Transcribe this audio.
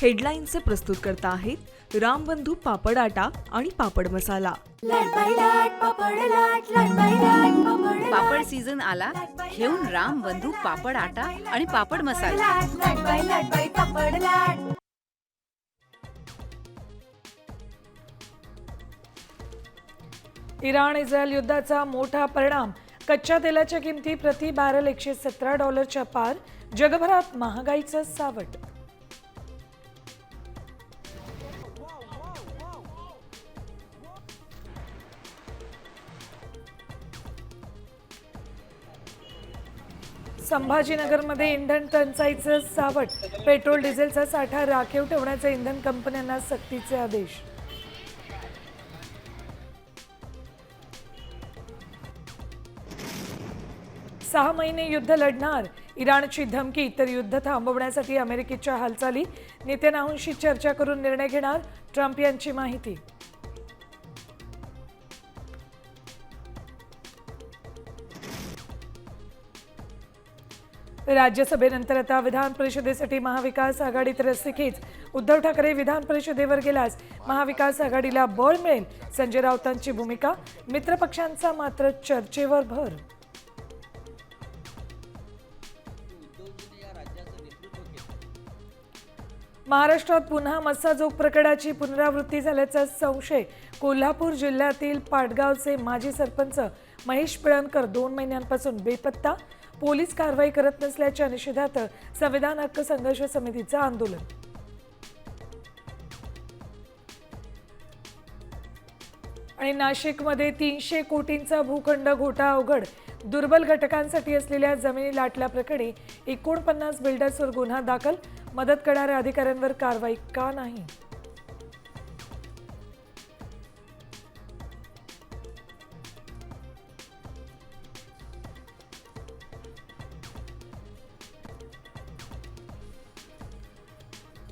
हेडलाईनचे प्रस्तुत करता आहेत रामबंधू पापड आटा आणि पापड मसाला। पापड सीझन आला, घेऊन रामबंधू पापड आटा आणि पापड मसाला। इराण-इस्रायल युद्धाचा मोठा परिणाम, कच्च्या तेलाच्या किमती प्रति बॅरल $117 पार, जगभरात महागाईचं सावट। संभाजीनगरमध्ये इंधन टंचाईचं सावट, पेट्रोल डिझेलचा साठा राखीव ठेवण्याचे इंधन कंपन्यांना सक्तीचे आदेश। सहा महिने युद्ध लढणार, इराणची धमकी, तर युद्ध थांबवण्यासाठी अमेरिकेच्या हालचाली, नेतन्याहूंशी चर्चा करून निर्णय घेणार, ट्रम्प यांची माहिती। राज्यसभेनंतर आता विधान परिषदेसाठी महाविकास आघाडीत रस्सीखेच, उद्धव ठाकरे विधान परिषदेवर गेल्यास महाविकास आघाडीला बळ मिळेल, संजय राऊतांची भूमिका, मित्रपक्षांचा मात्र चर्चेवर भर। महाराष्ट्रात पुन्हा मस्साजोग प्रकरणाची पुनरावृत्ती झाल्याचा संशय, कोल्हापूर जिल्ह्यातील पाटगावचे माजी सरपंच महेश पिळणकर 2 महिन्यांपासून बेपत्ता, पोलीस कारवाई करत नसल्याच्या निषेधार्थ संविधान हक्क संघर्ष समितीचं आंदोलन। आणि नाशिकमध्ये 300 कोटींचा भूखंड घोटाळा उघड, दुर्बल घटकांसाठी असलेल्या जमिनी लाटल्याप्रकरणी 49 बिल्डर्सवर गुन्हा दाखल, मदत करणाऱ्या अधिकाऱ्यांवर कारवाई का नाही।